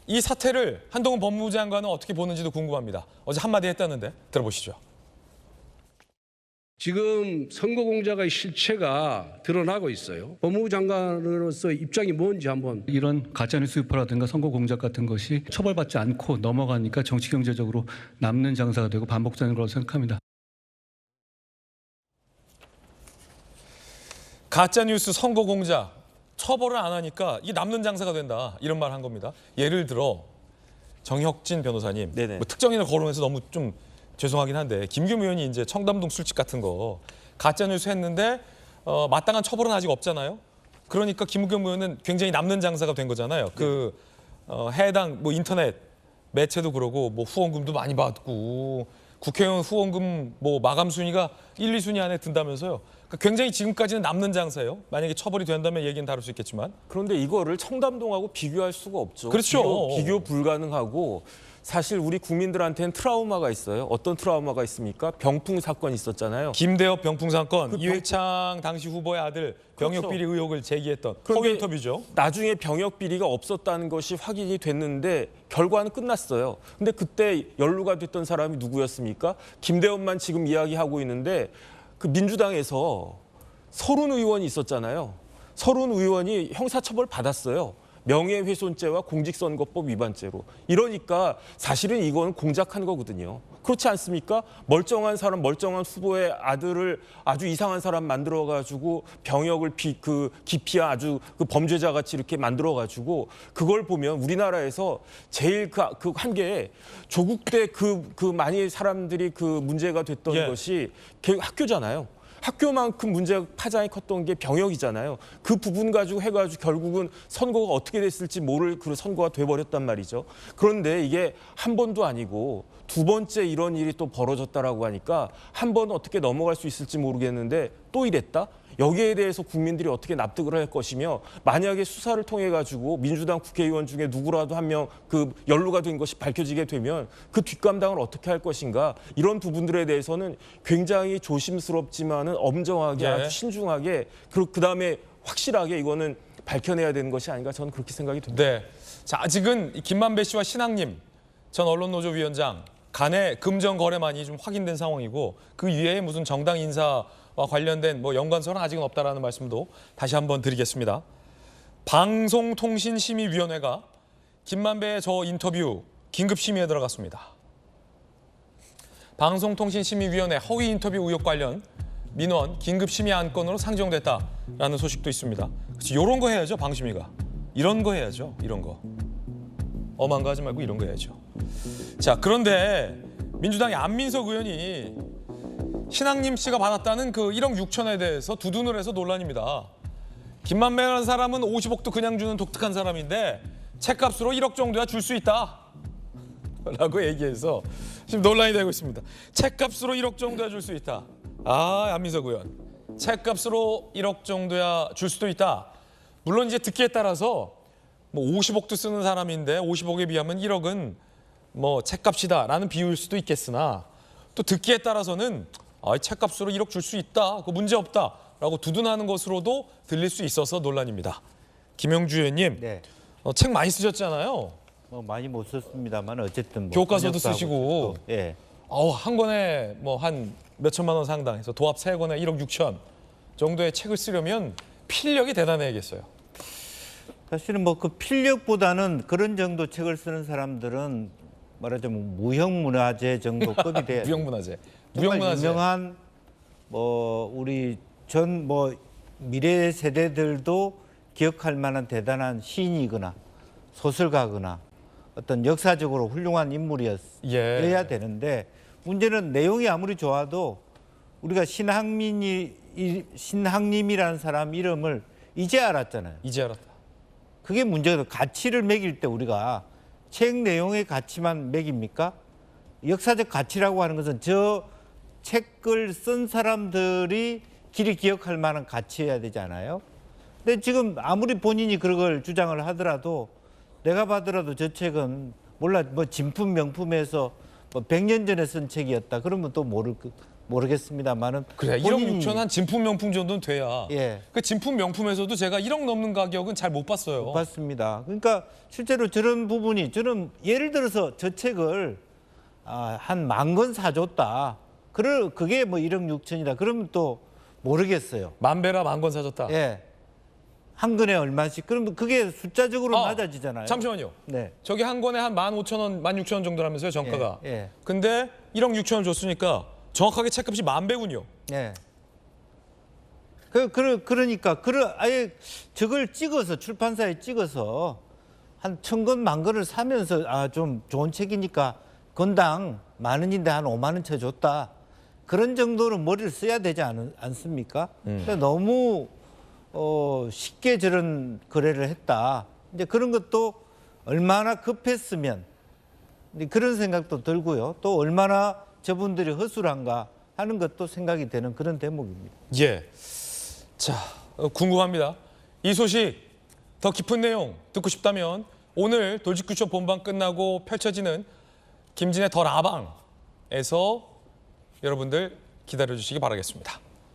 이 사태를 한동훈 법무부 장관은 어떻게 보는지도 궁금합니다. 어제 한마디 했다는데 들어보시죠. 지금 선거 공작의 실체가 드러나고 있어요. 법무부 장관으로서 입장이 뭔지 한번. 이런 가짜뉴스 유포라든가 선거 공작 같은 것이 처벌받지 않고 넘어가니까 정치 경제적으로 남는 장사가 되고 반복되는 거라고 생각합니다. 가짜뉴스 선거 공작 처벌을 안 하니까 이게 남는 장사가 된다 이런 말 한 겁니다. 예를 들어 정혁진 변호사님 뭐 특정인을 거론해서 너무 좀 죄송하긴 한데 김규미 의원이 이제 청담동 술집 같은 거 가짜뉴스 했는데 마땅한 처벌은 아직 없잖아요. 그러니까 김규미 의원은 굉장히 남는 장사가 된 거잖아요. 그 해당 뭐 인터넷 매체도 그러고 뭐 후원금도 많이 받고 국회의원 후원금 뭐 마감 순위가 1, 2순위 안에 든다면서요. 그러니까 굉장히 지금까지는 남는 장사예요. 만약에 처벌이 된다면 얘기는 다룰 수 있겠지만. 그런데 이거를 청담동하고 비교할 수가 없죠. 그렇죠. 비교 불가능하고 사실 우리 국민들한테는 트라우마가 있어요. 어떤 트라우마가 있습니까? 병풍 사건이 있었잖아요. 김대엽 병풍 사건, 이회창 당시 후보의 아들 병역 비리 의혹을 제기했던 허위 인터뷰죠. 나중에 병역 비리가 없었다는 것이 확인이 됐는데 결과는 끝났어요. 근데 그때 연루가 됐던 사람이 누구였습니까? 김대엽만 지금 이야기하고 있는데 그 민주당에서 서른 의원이 있었잖아요. 서른 의원이 형사처벌 받았어요. 명예훼손죄와 공직선거법 위반죄로. 이러니까 사실은 이건 공작한 거거든요. 그렇지 않습니까? 멀쩡한 사람, 멀쩡한 후보의 아들을 아주 이상한 사람 만들어가지고 병역을 기피한 아주 그 범죄자같이 이렇게 만들어가지고 그걸 보면 우리나라에서 제일 그 한 게 조국 때 그 많이 사람들이 그 문제가 됐던 것이 학교잖아요. 학교만큼 문제가 파장이 컸던 게 병역이잖아요. 그 부분 가지고 해가지고 결국은 선거가 어떻게 됐을지 모를 그 선거가 돼버렸단 말이죠. 그런데 이게 한 번도 아니고 두 번째 이런 일이 또 벌어졌다라고 하니까 한 번 어떻게 넘어갈 수 있을지 모르겠는데 또 이랬다? 여기에 대해서 국민들이 어떻게 납득을 할 것이며 만약에 수사를 통해 가지고 민주당 국회의원 중에 누구라도 한 명 그 연루가 된 것이 밝혀지게 되면 그 뒷감당을 어떻게 할 것인가 이런 부분들에 대해서는 굉장히 조심스럽지만은 엄정하게 아주 신중하게 그다음에 확실하게 이거는 밝혀내야 되는 것이 아닌가 저는 그렇게 생각이 듭니다. 네. 자, 아직은 김만배 씨와 신학님 전 언론노조 위원장 간의 금전 거래만이 좀 확인된 상황이고 그 위에 무슨 정당 인사와 관련된 뭐 연관성은 아직은 없다라는 말씀도 다시 한번 드리겠습니다. 방송통신심의위원회가 김만배의 저 인터뷰 긴급 심의에 들어갔습니다. 방송통신심의위원회 허위 인터뷰 의혹 관련 민원 긴급 심의 안건으로 상정됐다라는 소식도 있습니다. 그렇지, 이런 거 해야죠, 방심위가. 이런 거 해야죠, 이런 거. 엄한 거 하지 말고 이런 거 해야죠. 자, 그런데 민주당의 안민석 의원이 신학님 씨가 받았다는 그 1억 6천에 대해서 두둔을 해서 논란입니다. 김만배라는 사람은 50억도 그냥 주는 독특한 사람인데 책값으로 1억 정도야 줄 수 있다 라고 얘기해서 지금 논란이 되고 있습니다. 책값으로 1억 정도야 줄 수 있다. 아, 안민석 의원. 책값으로 1억 정도야 줄 수도 있다. 물론 이제 듣기에 따라서 뭐 50억도 쓰는 사람인데 50억에 비하면 1억은 뭐 책값이다라는 비유일 수도 있겠으나 또 듣기에 따라서는 책값으로 1억 줄 수 있다. 그거 문제 없다라고 두둔하는 것으로도 들릴 수 있어서 논란입니다. 김영주 의원님, 네. 책 많이 쓰셨잖아요. 뭐 많이 못 썼습니다만 어쨌든 뭐 교과서도 쓰시고. 예. 한 권에 뭐 한 몇천만 원 상당해서 도합 3권에 1억 6천 정도의 책을 쓰려면 필력이 대단해야겠어요. 사실은 뭐 그 필력보다는 그런 정도 책을 쓰는 사람들은 말하자면 무형문화재 정도급이 돼요. 무형문화재. 무형문화재. 유명한 뭐 우리 전 뭐 미래 세대들도 기억할 만한 대단한 시인이거나 소설가거나 어떤 역사적으로 훌륭한 인물이어야 되는데 문제는 내용이 아무리 좋아도 우리가 신학님이라는 사람 이름을 이제 알았잖아요. 이제 알았다. 그게 문제가 가치를 매길 때 우리가 책 내용의 가치만 매깁니까? 역사적 가치라고 하는 것은 저 책을 쓴 사람들이 길이 기억할 만한 가치여야 되지 않아요? 근데 지금 아무리 본인이 그걸 주장을 하더라도 내가 봐더라도 저 책은 몰라 뭐 진품 명품에서 뭐 100년 전에 쓴 책이었다 그러면 또 모를 모르겠습니다만은 그래 1억 6천 한 진품 명품 정도는 돼야. 예. 그 진품 명품에서도 제가 1억 넘는 가격은 잘 못 봤어요. 맞습니다. 그러니까 실제로 저런 부분이 저는 예를 들어서 저 책을 한 10,000권 사줬다. 그게 뭐 1억 6천이다. 그러면 또 모르겠어요. 만배라 만권 사줬다. 예. 한 권에 얼마씩. 그러면 그게 숫자적으로 아, 낮아지잖아요. 잠시만요. 네. 저기 한 권에 한 15,000원, 16,000원 정도라면서요, 정가가. 예, 예. 근데 1억 6천을 줬으니까 정확하게 책값이 10,000배군요. 예. 그러니까 아예 저걸 찍어서 출판사에 찍어서 한 1,000권, 10,000권을 사면서 좀 좋은 책이니까 건당 10,000원인데 한 50,000원 쳐줬다. 그런 정도로 머리를 써야 되지 않습니까? 근데 너무 쉽게 저런 거래를 했다. 이제 그런 것도 얼마나 급했으면 그런 생각도 들고요. 또 얼마나 저분들이 허술한가 하는 것도 생각이 되는 그런 대목입니다. 예. 자, 궁금합니다. 이 소식 더 깊은 내용 듣고 싶다면 오늘 돌직구쇼 본방 끝나고 펼쳐지는 김진의 더 라방에서 여러분들 기다려주시기 바라겠습니다.